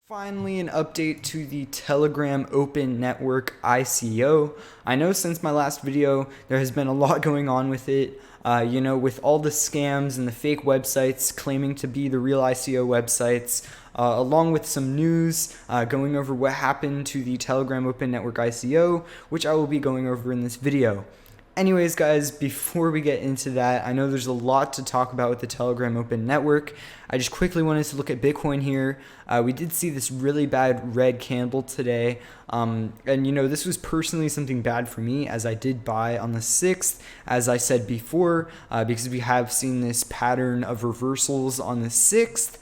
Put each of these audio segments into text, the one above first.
Finally, an update to the Telegram Open Network ICO. I know since my last video, there has been a lot going on with it. With all the scams and the fake websites claiming to be the real ICO websites, along with some news going over what happened to the Telegram Open Network ICO, which I will be going over in this video. Anyways, guys, before we get into that, I know there's a lot to talk about with the Telegram Open Network. I just quickly wanted to look at Bitcoin here. We did see this really bad red candle today. This was personally something bad for me as I did buy on the 6th, as I said before, because we have seen this pattern of reversals on the 6th.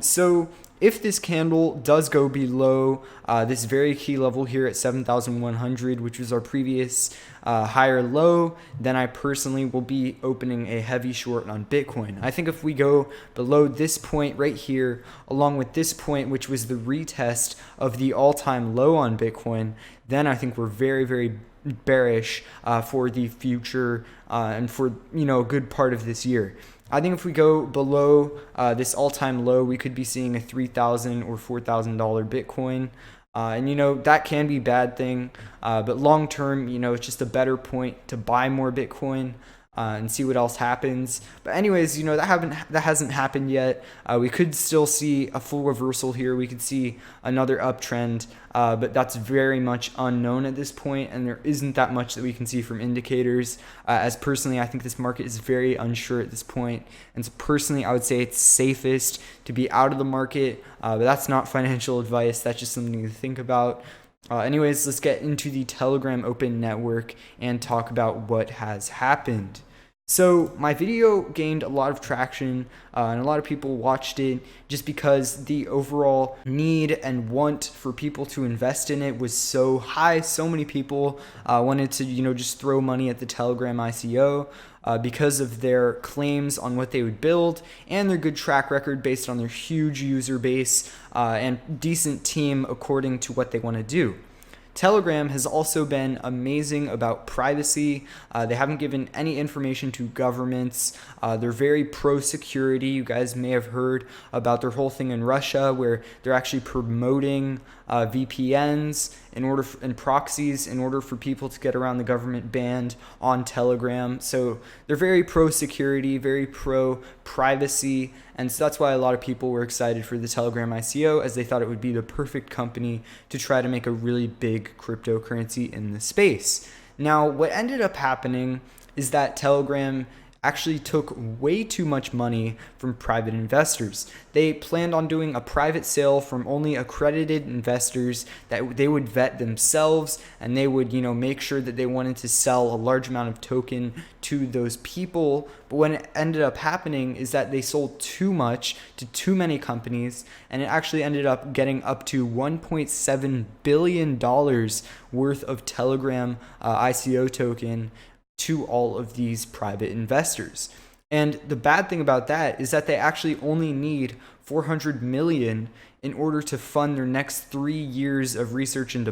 So if this candle does go below this very key level here at 7,100, which was our previous higher low, then I personally will be opening a heavy short on Bitcoin. I think if we go below this point right here, along with this point, which was the retest of the all-time low on Bitcoin, then I think we're very, very bearish for the future and for a good part of this year. I think if we go below this all-time low, we could be seeing a $3,000 or $4,000 Bitcoin. That can be a bad thing, but long term, it's just a better point to buy more Bitcoin and see what else happens. But anyways, that hasn't happened yet. We could still see a full reversal here. We could see another uptrend, but that's very much unknown at this point, and there isn't that much that we can see from indicators. As personally, I think this market is very unsure at this point, and so personally, I would say it's safest to be out of the market, but that's not financial advice. That's just something to think about. Anyways, let's get into the Telegram Open Network and talk about what has happened. So my video gained a lot of traction and a lot of people watched it just because the overall need and want for people to invest in it was so high. So many people wanted to, just throw money at the Telegram ICO because of their claims on what they would build and their good track record based on their huge user base and decent team according to what they want to do. Telegram has also been amazing about privacy. They haven't given any information to governments. They're very pro-security. You guys may have heard about their whole thing in Russia where they're actually promoting VPNs and proxies in order for people to get around the government ban on Telegram. So they're very pro-security, very pro-privacy, and so that's why a lot of people were excited for the Telegram ICO, as they thought it would be the perfect company to try to make a really big cryptocurrency in the space. Now, what ended up happening is that Telegram actually took way too much money from private investors. They planned on doing a private sale from only accredited investors that they would vet themselves, and they would, make sure that they wanted to sell a large amount of token to those people. But what ended up happening is that they sold too much to too many companies, and it actually ended up getting up to $1.7 billion worth of Telegram ICO token to all of these private investors. And the bad thing about that is that they actually only need 400 million in order to fund their next 3 years of research and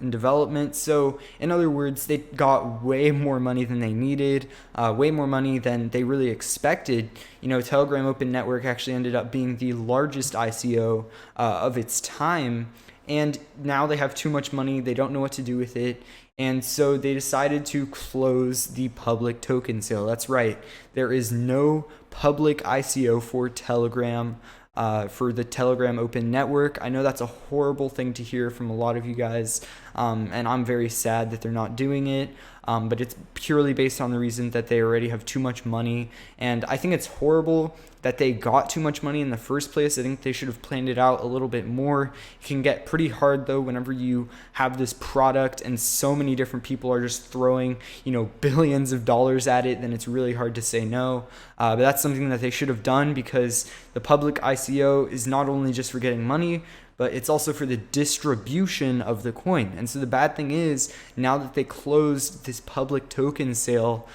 development. So in other words, they got way more money than they needed, way more money than they really expected. Telegram Open Network actually ended up being the largest ICO of its time. And now they have too much money. They don't know what to do with it. And so they decided to close the public token sale. That's right. There is no public ICO for Telegram, for the Telegram Open Network. I know that's a horrible thing to hear from a lot of you guys, and I'm very sad that they're not doing it. But it's purely based on the reason that they already have too much money. And I think it's horrible that they got too much money in the first place. I think they should have planned it out a little bit more. It can get pretty hard though whenever you have this product and so many different people are just throwing, billions of dollars at it, then it's really hard to say no. But that's something that they should have done, because the public ICO is not only just for getting money, but it's also for the distribution of the coin. And so the bad thing is, now that they closed this public token sale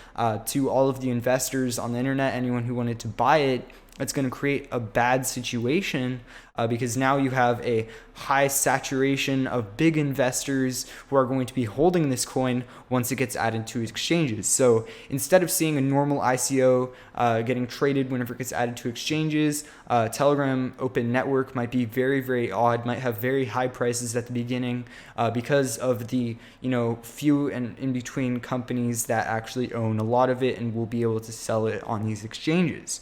to all of the investors on the internet, anyone who wanted to buy it, it's going to create a bad situation because now you have a high saturation of big investors who are going to be holding this coin once it gets added to exchanges. So instead of seeing a normal ICO getting traded whenever it gets added to exchanges, Telegram Open Network might be very, very odd, might have very high prices at the beginning because of the few and in between companies that actually own a lot of it and will be able to sell it on these exchanges.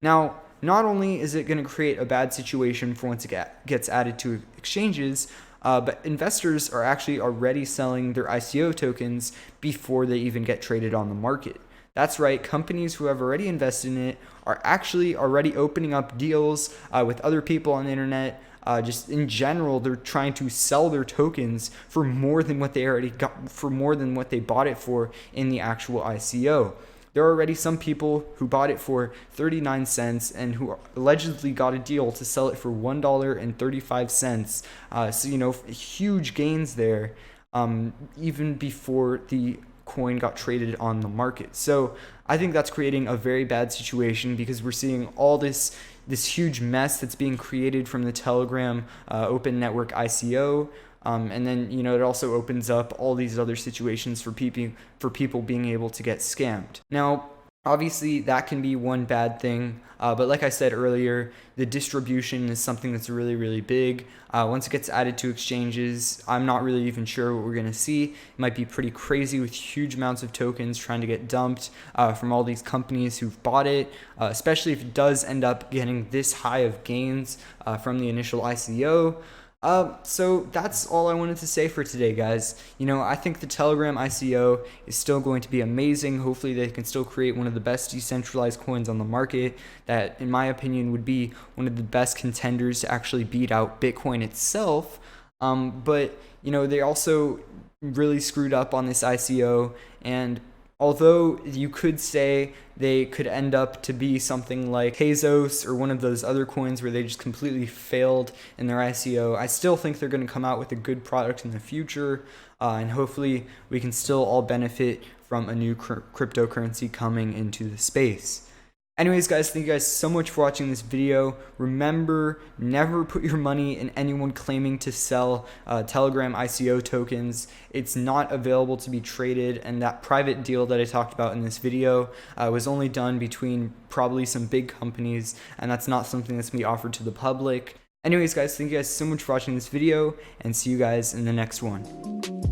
Now, not only is it going to create a bad situation for once it gets added to exchanges, but investors are actually already selling their ICO tokens before they even get traded on the market. That's right, companies who have already invested in it are actually already opening up deals with other people on the internet. Just in general, they're trying to sell their tokens for more than what they already got, for more than what they bought it for in the actual ICO. There are already some people who bought it for 39 cents and who allegedly got a deal to sell it for $1.35. So, huge gains there, even before the coin got traded on the market. So I think that's creating a very bad situation because we're seeing all this huge mess that's being created from the Telegram Open Network ICO. And then, it also opens up all these other situations for people being able to get scammed. Now, obviously, that can be one bad thing. But like I said earlier, the distribution is something that's really, really big. Once it gets added to exchanges, I'm not really even sure what we're going to see. It might be pretty crazy with huge amounts of tokens trying to get dumped from all these companies who've bought it, especially if it does end up getting this high of gains from the initial ICO. So that's all I wanted to say for today, guys. I think the Telegram ICO is still going to be amazing. Hopefully they can still create one of the best decentralized coins on the market that, in my opinion, would be one of the best contenders to actually beat out Bitcoin itself. But they also really screwed up on this ICO, and although you could say they could end up to be something like Tezos or one of those other coins where they just completely failed in their ICO, I still think they're going to come out with a good product in the future, and hopefully we can still all benefit from a new cryptocurrency coming into the space. Anyways, guys, thank you guys so much for watching this video. Remember, never put your money in anyone claiming to sell Telegram ICO tokens. It's not available to be traded, and that private deal that I talked about in this video was only done between probably some big companies, and that's not something that's going to be offered to the public. Anyways, guys, thank you guys so much for watching this video, and see you guys in the next one.